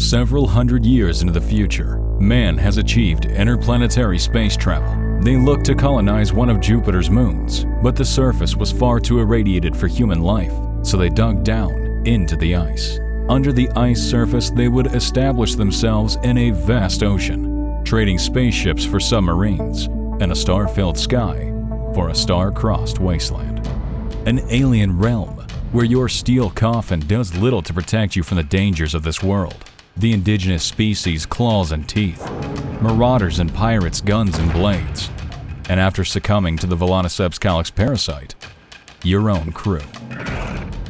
Several hundred years into the future, man has achieved interplanetary space travel. They looked to colonize one of Jupiter's moons, but the surface was far too irradiated for human life, so they dug down into the ice. Under the ice surface, they would establish themselves in a vast ocean, trading spaceships for submarines and a star-filled sky for a star-crossed wasteland. An alien realm where your steel coffin does little to protect you from the dangers of this world. The indigenous species' claws and teeth, marauders and pirates' guns and blades, and after succumbing to the Volanoceps calyx parasite, your own crew.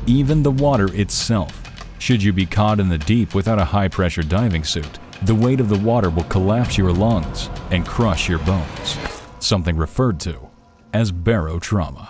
Even the water itself. Should you be caught in the deep without a high-pressure diving suit, the weight of the water will collapse your lungs and crush your bones, something referred to as barotrauma.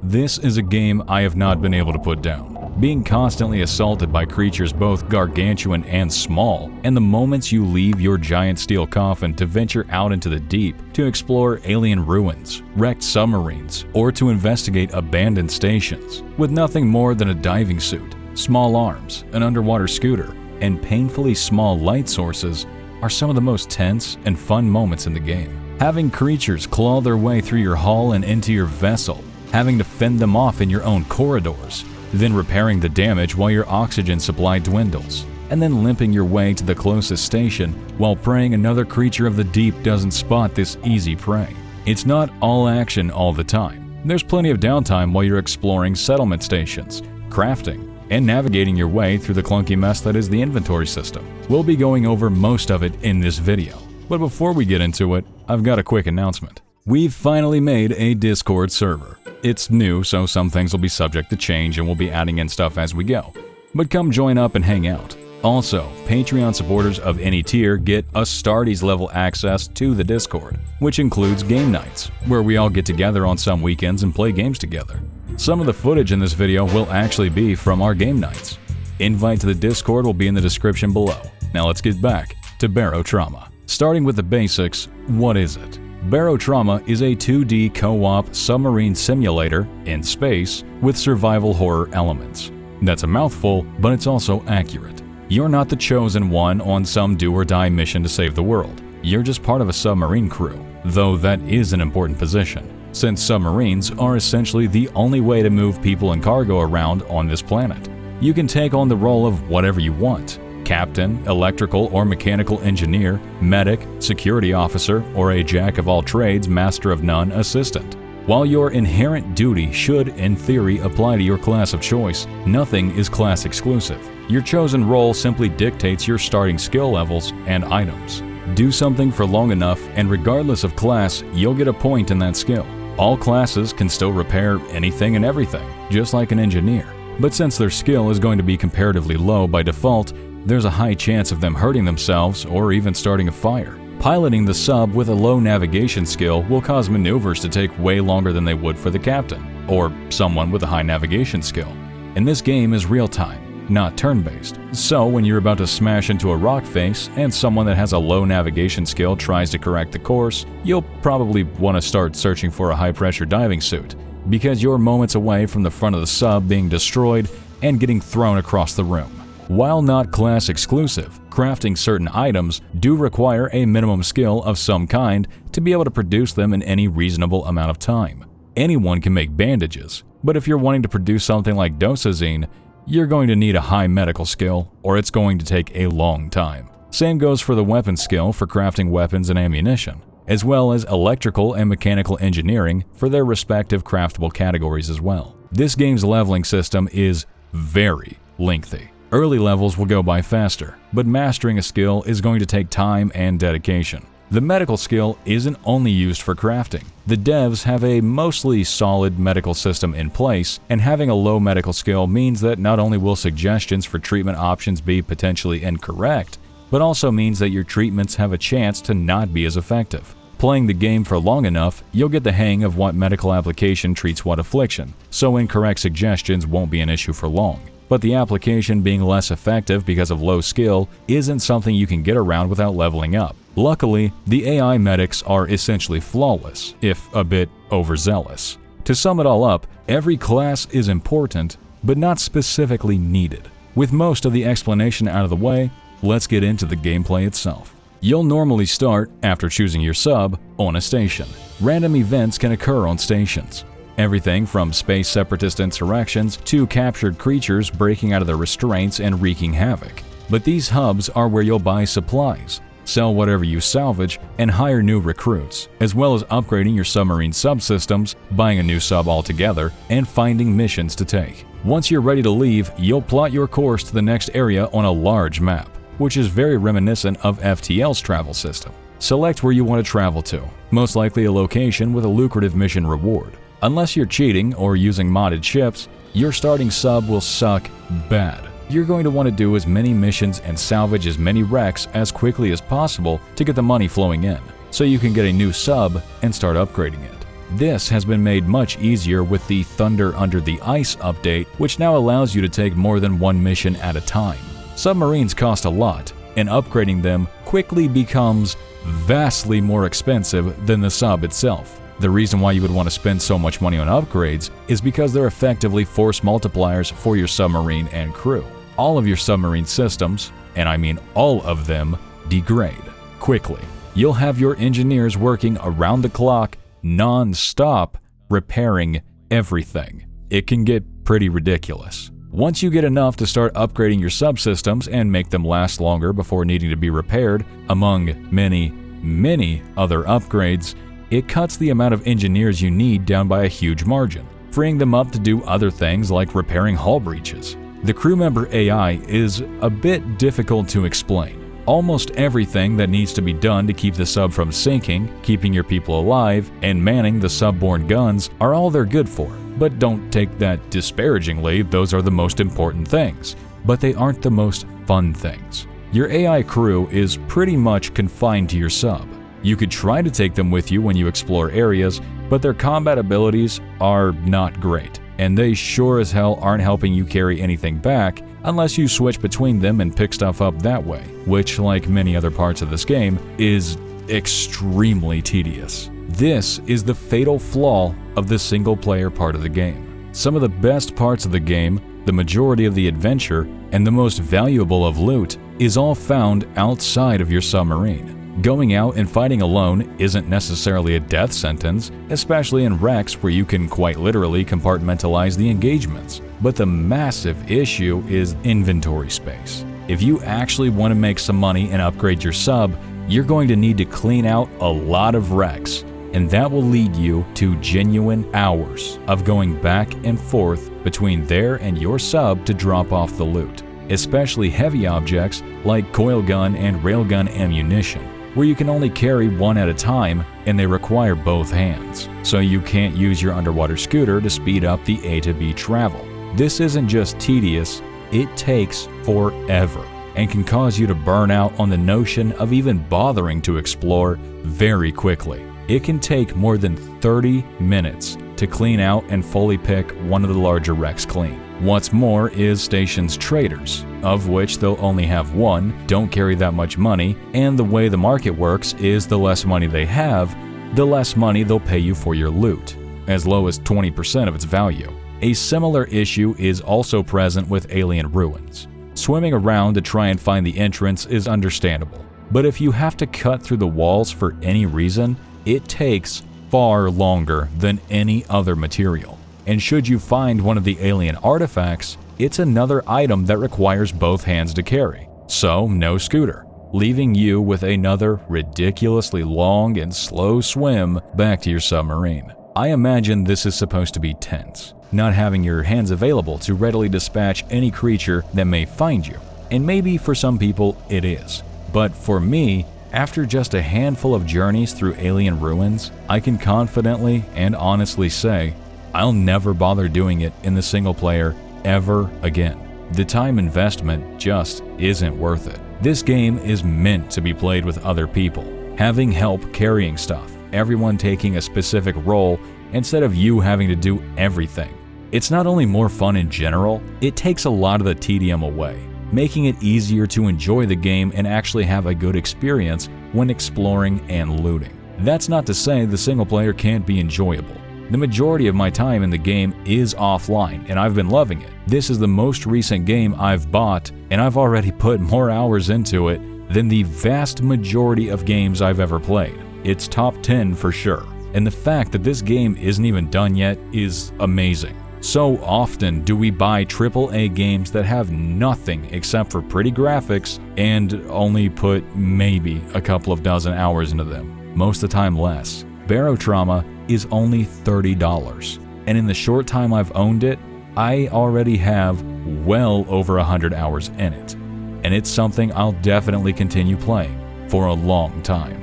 This is a game I have not been able to put down. Being constantly assaulted by creatures both gargantuan and small, and the moments you leave your giant steel coffin to venture out into the deep to explore alien ruins, wrecked submarines, or to investigate abandoned stations, with nothing more than a diving suit, small arms, an underwater scooter, and painfully small light sources, are some of the most tense and fun moments in the game. Having creatures claw their way through your hull and into your vessel, having to fend them off in your own corridors, then repairing the damage while your oxygen supply dwindles, and then limping your way to the closest station while praying another creature of the deep doesn't spot this easy prey. It's not all action all the time. There's plenty of downtime while you're exploring settlement stations, crafting, and navigating your way through the clunky mess that is the inventory system. We'll be going over most of it in this video. But before we get into it, I've got a quick announcement. We've finally made a Discord server. It's new, so some things will be subject to change and we'll be adding in stuff as we go. But come join up and hang out. Also, Patreon supporters of any tier get Astartes level access to the Discord, which includes game nights, where we all get together on some weekends and play games together. Some of the footage in this video will actually be from our game nights. Invite to the Discord will be in the description below. Now let's get back to Barotrauma. Starting with the basics, what is it? Barotrauma is a 2D co-op submarine simulator in space with survival horror elements. That's a mouthful, but it's also accurate. You're not the chosen one on some do-or-die mission to save the world. You're just part of a submarine crew, though that is an important position, since submarines are essentially the only way to move people and cargo around on this planet. You can take on the role of whatever you want: captain, electrical or mechanical engineer, medic, security officer, or a jack-of-all-trades, master-of-none assistant. While your inherent duty should, in theory, apply to your class of choice, nothing is class exclusive. Your chosen role simply dictates your starting skill levels and items. Do something for long enough, and regardless of class, you'll get a point in that skill. All classes can still repair anything and everything, just like an engineer. But since their skill is going to be comparatively low by default, there's a high chance of them hurting themselves or even starting a fire. Piloting the sub with a low navigation skill will cause maneuvers to take way longer than they would for the captain, or someone with a high navigation skill. And this game is real-time, not turn-based. So when you're about to smash into a rock face and someone that has a low navigation skill tries to correct the course, you'll probably want to start searching for a high-pressure diving suit, because you're moments away from the front of the sub being destroyed and getting thrown across the room. While not class exclusive, crafting certain items do require a minimum skill of some kind to be able to produce them in any reasonable amount of time. Anyone can make bandages, but if you're wanting to produce something like dosazine, you're going to need a high medical skill, or it's going to take a long time. Same goes for the weapon skill for crafting weapons and ammunition, as well as electrical and mechanical engineering for their respective craftable categories as well. This game's leveling system is very lengthy. Early levels will go by faster, but mastering a skill is going to take time and dedication. The medical skill isn't only used for crafting. The devs have a mostly solid medical system in place, and having a low medical skill means that not only will suggestions for treatment options be potentially incorrect, but also means that your treatments have a chance to not be as effective. Playing the game for long enough, you'll get the hang of what medical application treats what affliction, so incorrect suggestions won't be an issue for long. But the application being less effective because of low skill isn't something you can get around without leveling up. Luckily, the AI medics are essentially flawless, if a bit overzealous. To sum it all up, every class is important, but not specifically needed. With most of the explanation out of the way, let's get into the gameplay itself. You'll normally start, after choosing your sub, on a station. Random events can occur on stations. Everything from space separatist insurrections to captured creatures breaking out of their restraints and wreaking havoc. But these hubs are where you'll buy supplies, sell whatever you salvage, and hire new recruits, as well as upgrading your submarine subsystems, buying a new sub altogether, and finding missions to take. Once you're ready to leave, you'll plot your course to the next area on a large map, which is very reminiscent of FTL's travel system. Select where you want to travel to, most likely a location with a lucrative mission reward. Unless you're cheating or using modded ships, your starting sub will suck bad. You're going to want to do as many missions and salvage as many wrecks as quickly as possible to get the money flowing in, so you can get a new sub and start upgrading it. This has been made much easier with the Thunder Under the Ice update, which now allows you to take more than one mission at a time. Submarines cost a lot, and upgrading them quickly becomes vastly more expensive than the sub itself. The reason why you would want to spend so much money on upgrades is because they're effectively force multipliers for your submarine and crew. All of your submarine systems, and I mean all of them, degrade quickly. You'll have your engineers working around the clock, non-stop, repairing everything. It can get pretty ridiculous. Once you get enough to start upgrading your subsystems and make them last longer before needing to be repaired, among many other upgrades, it cuts the amount of engineers you need down by a huge margin, freeing them up to do other things like repairing hull breaches. The crew member AI is a bit difficult to explain. Almost everything that needs to be done to keep the sub from sinking, keeping your people alive, and manning the subborne guns are all they're good for. But don't take that disparagingly, those are the most important things. But they aren't the most fun things. Your AI crew is pretty much confined to your sub. You could try to take them with you when you explore areas, but their combat abilities are not great, and they sure as hell aren't helping you carry anything back unless you switch between them and pick stuff up that way, which, like many other parts of this game, is extremely tedious. This is the fatal flaw of the single-player part of the game. Some of the best parts of the game, the majority of the adventure, and the most valuable of loot is all found outside of your submarine. Going out and fighting alone isn't necessarily a death sentence, especially in wrecks where you can quite literally compartmentalize the engagements. But the massive issue is inventory space. If you actually want to make some money and upgrade your sub, you're going to need to clean out a lot of wrecks, and that will lead you to genuine hours of going back and forth between there and your sub to drop off the loot, especially heavy objects like coil gun and railgun ammunition, where you can only carry one at a time and they require both hands, so you can't use your underwater scooter to speed up the A to B travel. This isn't just tedious, it takes forever and can cause you to burn out on the notion of even bothering to explore very quickly. It can take more than 30 minutes to clean out and fully pick one of the larger wrecks clean. What's more is stations traders, of which they'll only have one, don't carry that much money, and the way the market works is the less money they have, the less money they'll pay you for your loot, as low as 20% of its value. A similar issue is also present with alien ruins. Swimming around to try and find the entrance is understandable, but if you have to cut through the walls for any reason, it takes far longer than any other material. And should you find one of the alien artifacts, it's another item that requires both hands to carry. So no scooter, leaving you with another ridiculously long and slow swim back to your submarine. I imagine this is supposed to be tense, not having your hands available to readily dispatch any creature that may find you. And maybe for some people it is. But for me, after just a handful of journeys through alien ruins, I can confidently and honestly say, I'll never bother doing it in the single player ever again. The time investment just isn't worth it. This game is meant to be played with other people, having help carrying stuff, everyone taking a specific role instead of you having to do everything. It's not only more fun in general, it takes a lot of the tedium away. making it easier to enjoy the game and actually have a good experience when exploring and looting. That's not to say the single player can't be enjoyable. The majority of my time in the game is offline, and I've been loving it. This is the most recent game I've bought, and I've already put more hours into it than the vast majority of games I've ever played. It's top 10 for sure, and the fact that this game isn't even done yet is amazing. So often do we buy AAA games that have nothing except for pretty graphics and only put maybe a couple of dozen hours into them, most of the time less. Barotrauma is only $30, and in the short time I've owned it, I already have well over 100 hours in it, and it's something I'll definitely continue playing for a long time.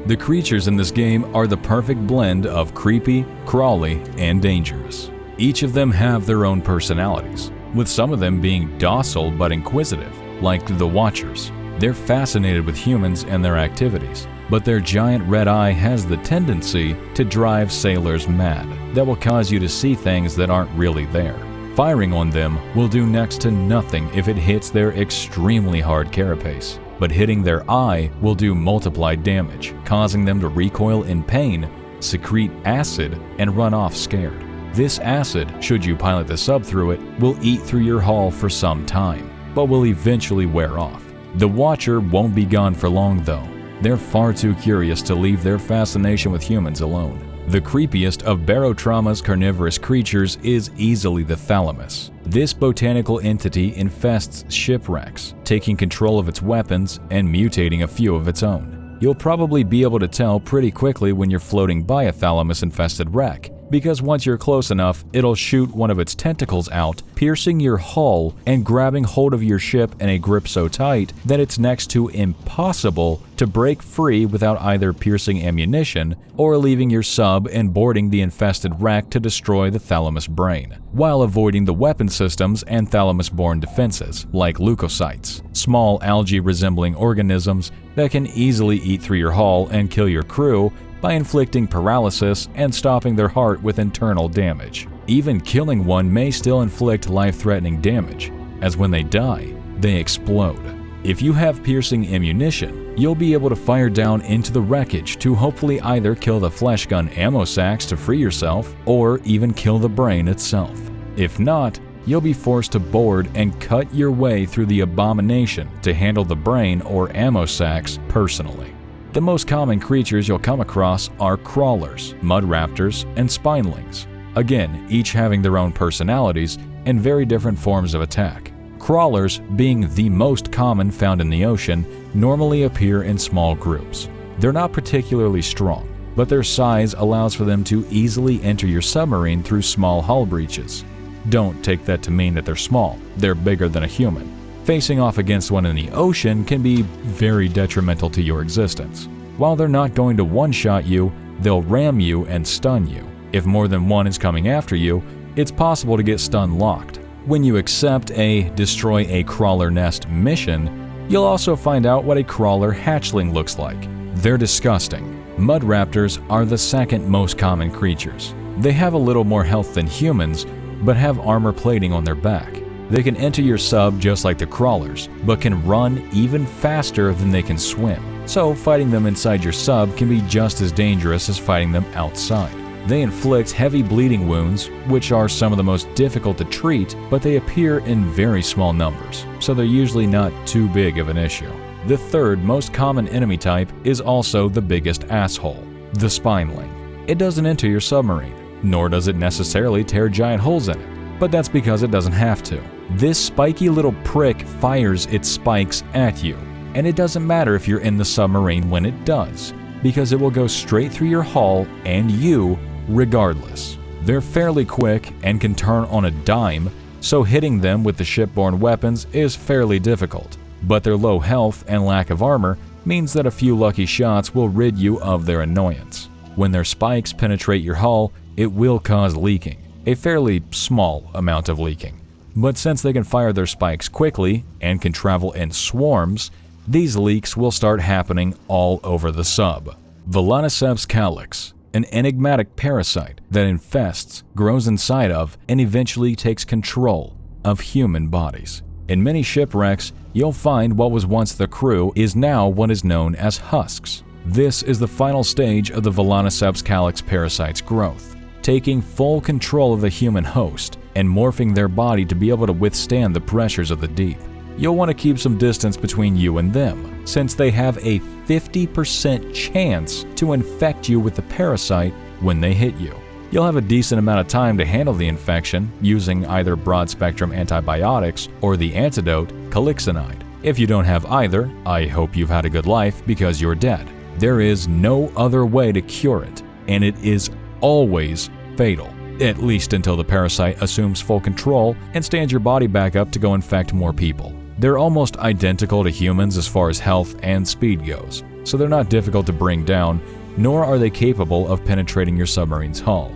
The creatures in this game are the perfect blend of creepy, crawly, and dangerous. Each of them have their own personalities, with some of them being docile but inquisitive, like the Watchers. They're fascinated with humans and their activities, but their giant red eye has the tendency to drive sailors mad that will cause you to see things that aren't really there. Firing on them will do next to nothing if it hits their extremely hard carapace, but hitting their eye will do multiplied damage, causing them to recoil in pain, secrete acid, and run off scared. This acid, should you pilot the sub through it, will eat through your hull for some time, but will eventually wear off. The Watcher won't be gone for long though. They're far too curious to leave their fascination with humans alone. The creepiest of Barotrauma's carnivorous creatures is easily the Thalamus. This botanical entity infests shipwrecks, taking control of its weapons and mutating a few of its own. You'll probably be able to tell pretty quickly when you're floating by a Thalamus-infested wreck, because once you're close enough, it'll shoot one of its tentacles out, piercing your hull and grabbing hold of your ship in a grip so tight that it's next to impossible to break free without either piercing ammunition or leaving your sub and boarding the infested wreck to destroy the Thalamus brain, while avoiding the weapon systems and Thalamus-borne defenses, like leukocytes, small algae-resembling organisms that can easily eat through your hull and kill your crew by inflicting paralysis and stopping their heart with internal damage. Even killing one may still inflict life-threatening damage, as when they die, they explode. If you have piercing ammunition, you'll be able to fire down into the wreckage to hopefully either kill the flesh gun ammo sacks to free yourself, or even kill the brain itself. If not, you'll be forced to board and cut your way through the abomination to handle the brain or ammo sacks personally. The most common creatures you'll come across are crawlers, mud raptors, and spinelings. Again, each having their own personalities and very different forms of attack. Crawlers, being the most common found in the ocean, normally appear in small groups. They're not particularly strong, but their size allows for them to easily enter your submarine through small hull breaches. Don't take that to mean that they're small. They're bigger than a human. Facing off against one in the ocean can be very detrimental to your existence. While they're not going to one-shot you, they'll ram you and stun you. If more than one is coming after you, it's possible to get stun locked. When you accept a Destroy a Crawler Nest mission, you'll also find out what a crawler hatchling looks like. They're disgusting. Mud raptors are the second most common creatures. They have a little more health than humans, but have armor plating on their back. They can enter your sub just like the crawlers, but can run even faster than they can swim. So fighting them inside your sub can be just as dangerous as fighting them outside. They inflict heavy bleeding wounds, which are some of the most difficult to treat, but they appear in very small numbers, so they're usually not too big of an issue. The third most common enemy type is also the biggest asshole, the spineling. It doesn't enter your submarine, nor does it necessarily tear giant holes in it, but that's because it doesn't have to. This spiky little prick fires its spikes at you, and it doesn't matter if you're in the submarine when it does, because it will go straight through your hull and you regardless. They're fairly quick and can turn on a dime, so hitting them with the shipborne weapons is fairly difficult, but their low health and lack of armor means that a few lucky shots will rid you of their annoyance. When their spikes penetrate your hull, it will cause leaking, a fairly small amount of leaking. But since they can fire their spikes quickly and can travel in swarms, these leaks will start happening all over the sub. Volaniceps calyx an enigmatic parasite that infests, grows inside of, and eventually takes control of human bodies. In many shipwrecks, you'll find what was once the crew is now what is known as husks. This is the final stage of the Volaniceps calyx parasite's growth, taking full control of the human host and morphing their body to be able to withstand the pressures of the deep. You'll want to keep some distance between you and them, since they have a 50% chance to infect you with the parasite when they hit you. You'll have a decent amount of time to handle the infection using either broad-spectrum antibiotics or the antidote calixinide. If you don't have either, I hope you've had a good life because you're dead. There is no other way to cure it, and it is always fatal, at least until the parasite assumes full control and stands your body back up to go infect more people. They're almost identical to humans as far as health and speed goes, so they're not difficult to bring down, nor are they capable of penetrating your submarine's hull.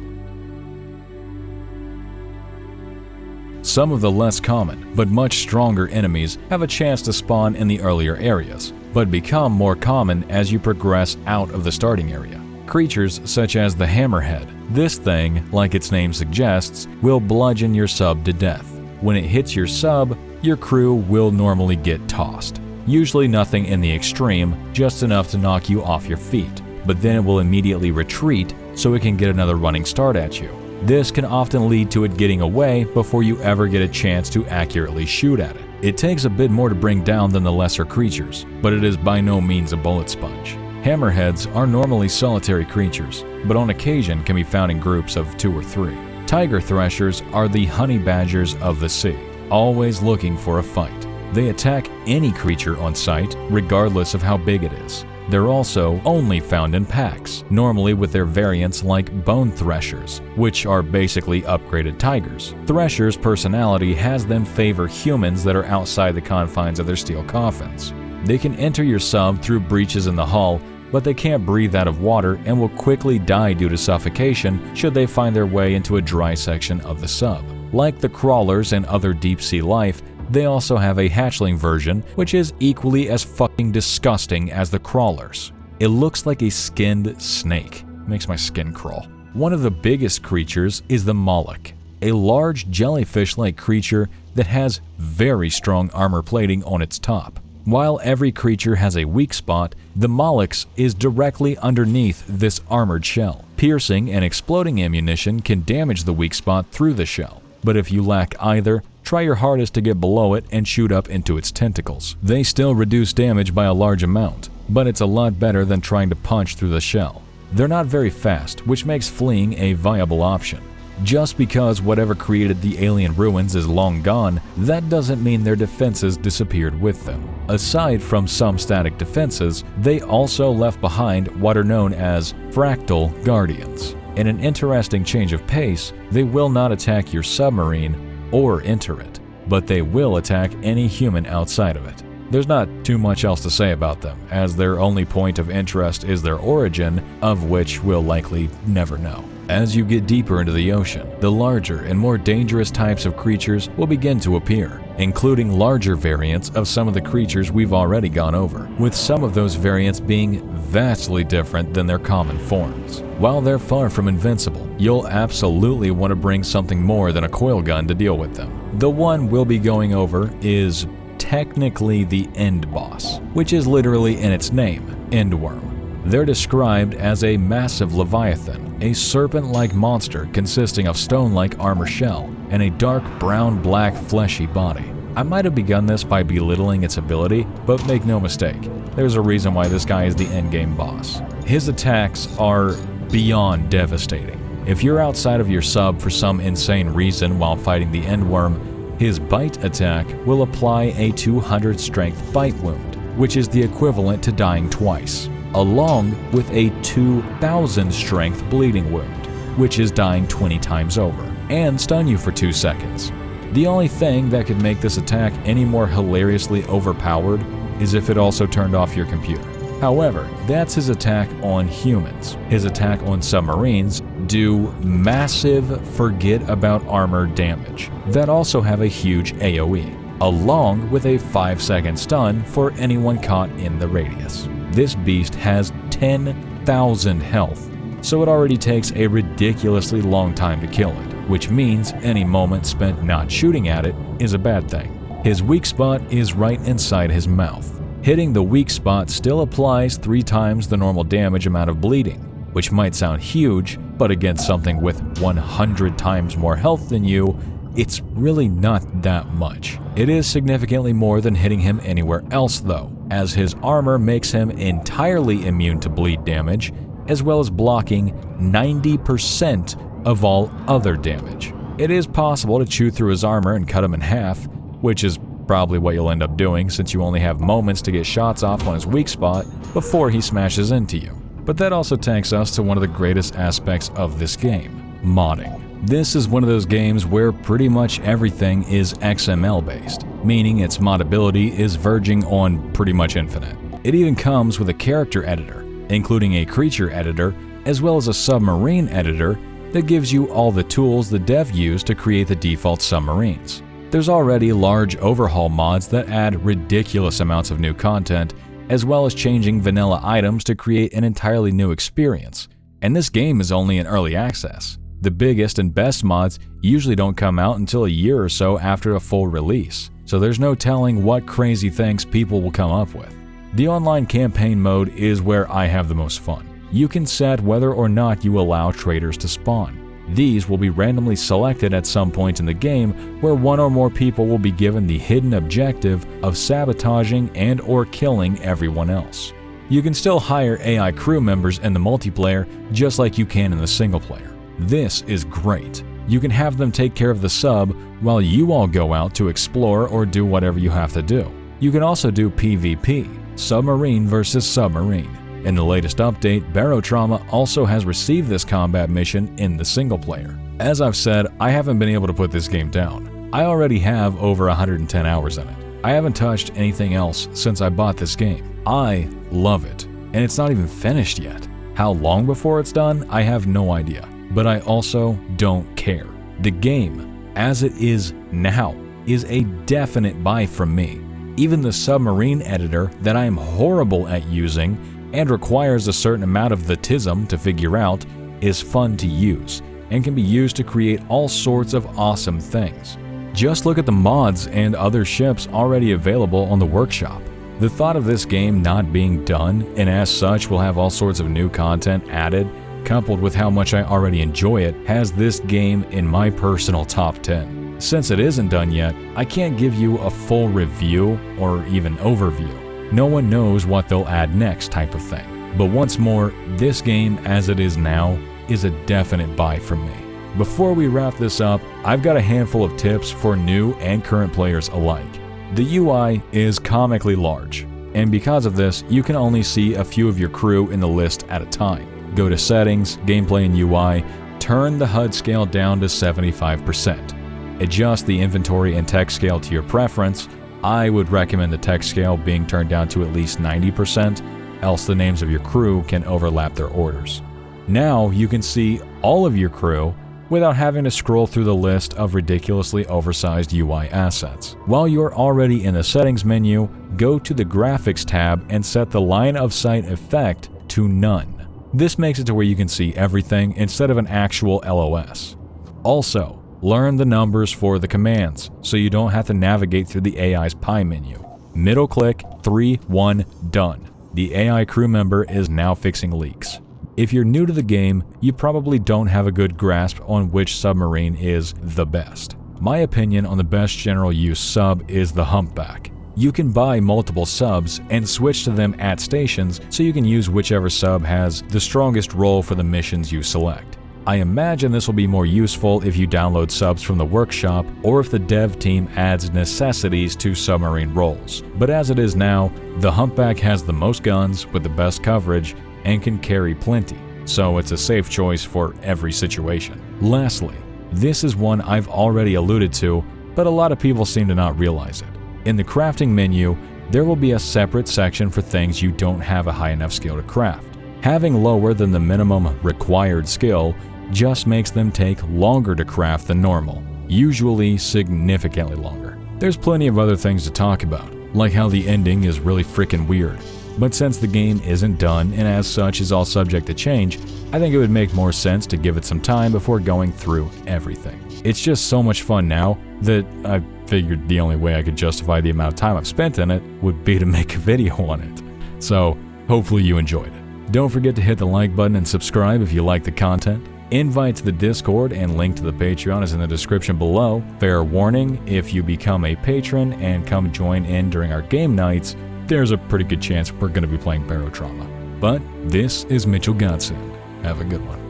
Some of the less common, but much stronger enemies have a chance to spawn in the earlier areas, but become more common as you progress out of the starting area. Creatures such as the Hammerhead. This thing, like its name suggests, will bludgeon your sub to death. When it hits your sub, your crew will normally get tossed. Usually nothing in the extreme, just enough to knock you off your feet, but then it will immediately retreat so it can get another running start at you. This can often lead to it getting away before you ever get a chance to accurately shoot at it. It takes a bit more to bring down than the lesser creatures, but it is by no means a bullet sponge. Hammerheads are normally solitary creatures, but on occasion can be found in groups of 2 or 3. Tiger threshers are the honey badgers of the sea, always looking for a fight. They attack any creature on sight, regardless of how big it is. They're also only found in packs, normally with their variants like bone threshers, which are basically upgraded tigers. Threshers' personality has them favor humans that are outside the confines of their steel coffins. They can enter your sub through breaches in the hull, but they can't breathe out of water and will quickly die due to suffocation should they find their way into a dry section of the sub. Like the crawlers and other deep-sea life, they also have a hatchling version, which is equally as fucking disgusting as the crawlers. It looks like a skinned snake. Makes my skin crawl. One of the biggest creatures is the mollusk, a large jellyfish-like creature that has very strong armor plating on its top. While every creature has a weak spot, the mollusk is directly underneath this armored shell. Piercing and exploding ammunition can damage the weak spot through the shell, but if you lack either, try your hardest to get below it and shoot up into its tentacles. They still reduce damage by a large amount, but it's a lot better than trying to punch through the shell. They're not very fast, which makes fleeing a viable option. Just because whatever created the alien ruins is long gone, that doesn't mean their defenses disappeared with them. Aside from some static defenses, they also left behind what are known as Fractal Guardians. In an interesting change of pace, they will not attack your submarine or enter it, but they will attack any human outside of it. There's not too much else to say about them, as their only point of interest is their origin, of which we'll likely never know. As you get deeper into the ocean, the larger and more dangerous types of creatures will begin to appear, including larger variants of some of the creatures we've already gone over, with some of those variants being vastly different than their common forms. While they're far from invincible, you'll absolutely want to bring something more than a coil gun to deal with them. The one we'll be going over is technically the end boss, which is literally in its name, Endworm. They're described as a massive leviathan, a serpent-like monster consisting of stone-like armor shell and a dark brown-black fleshy body. I might have begun this by belittling its ability, but make no mistake, there's a reason why this guy is the endgame boss. His attacks are beyond devastating. If you're outside of your sub for some insane reason while fighting the Endworm, his bite attack will apply a 200 strength bite wound, which is the equivalent to dying twice, along with a 2,000 strength bleeding wound, which is dying 20 times over, and stun you for 2 seconds. The only thing that could make this attack any more hilariously overpowered is if it also turned off your computer. However, that's his attack on humans. His attack on submarines do massive forget about armor damage that also have a huge AoE, along with a 5-second stun for anyone caught in the radius. This beast has 10,000 health so it already takes a ridiculously long time to kill it, which means any moment spent not shooting at it is a bad thing. His weak spot is right inside his mouth. Hitting the weak spot still applies 3 times the normal damage amount of bleeding, which might sound huge, but against something with 100 times more health than you, it's really not that much. It is significantly more than hitting him anywhere else though, as his armor makes him entirely immune to bleed damage, as well as blocking 90% of all other damage. It is possible to chew through his armor and cut him in half, which is probably what you'll end up doing since you only have moments to get shots off on his weak spot before he smashes into you. But that also takes us to one of the greatest aspects of this game, modding. This is one of those games where pretty much everything is XML based, meaning its moddability is verging on pretty much infinite. It even comes with a character editor, including a creature editor, as well as a submarine editor that gives you all the tools the dev used to create the default submarines. There's already large overhaul mods that add ridiculous amounts of new content, as well as changing vanilla items to create an entirely new experience. And this game is only in early access. The biggest and best mods usually don't come out until a year or so after a full release, so there's no telling what crazy things people will come up with. The online campaign mode is where I have the most fun. You can set whether or not you allow traders to spawn. These will be randomly selected at some point in the game where one or more people will be given the hidden objective of sabotaging and or killing everyone else. You can still hire AI crew members in the multiplayer just like you can in the single player. This is great. You can have them take care of the sub while you all go out to explore or do whatever you have to do. You can also do PvP, submarine versus submarine. In the latest update, Barotrauma also has received this combat mission in the single player. As I've said, I haven't been able to put this game down. I already have over 110 hours in it. I haven't touched anything else since I bought this game. I love it, and it's not even finished yet. How long before it's done, I have no idea, but I also don't care. The game, as it is now, is a definite buy from me. Even the submarine editor that I am horrible at using and requires a certain amount of the tism to figure out, is fun to use and can be used to create all sorts of awesome things. Just look at the mods and other ships already available on the workshop. The thought of this game not being done, and as such will have all sorts of new content added, coupled with how much I already enjoy it, has this game in my personal top 10. Since it isn't done yet, I can't give you a full review or even overview. No one knows what they'll add next type of thing. But once more, this game as it is now is a definite buy from me. Before we wrap this up, I've got a handful of tips for new and current players alike. The UI is comically large, and because of this, you can only see a few of your crew in the list at a time. Go to Settings, Gameplay and UI, turn the HUD scale down to 75%. Adjust the inventory and text scale to your preference. I would recommend the text scale being turned down to at least 90%, else the names of your crew can overlap their orders. Now you can see all of your crew without having to scroll through the list of ridiculously oversized UI assets. While you're already in the settings menu, go to the graphics tab and set the line of sight effect to none. This makes it to where you can see everything instead of an actual LOS. Also, learn the numbers for the commands so you don't have to navigate through the AI's pie menu. Middle click 3, 1, done. The AI crew member is now fixing leaks. If you're new to the game, you probably don't have a good grasp on which submarine is the best. My opinion on the best general use sub is the Humpback. You can buy multiple subs and switch to them at stations so you can use whichever sub has the strongest role for the missions you select. I imagine this will be more useful if you download subs from the workshop or if the dev team adds necessities to submarine roles. But as it is now, the Humpback has the most guns with the best coverage and can carry plenty, so it's a safe choice for every situation. Lastly, this is one I've already alluded to, but a lot of people seem to not realize it. In the crafting menu, there will be a separate section for things you don't have a high enough skill to craft. Having lower than the minimum required skill just makes them take longer to craft than normal, usually significantly longer. There's plenty of other things to talk about, like how the ending is really freaking weird. But since the game isn't done and as such is all subject to change, I think it would make more sense to give it some time before going through everything. It's just so much fun now that I figured the only way I could justify the amount of time I've spent in it would be to make a video on it. So hopefully you enjoyed it. Don't forget to hit the like button and subscribe if you like the content. Invite to the Discord and link to the Patreon is in the description below. Fair warning, if you become a patron and come join in during our game nights, there's a pretty good chance we're going to be playing Barotrauma. But this is Mitchell Godson. Have a good one.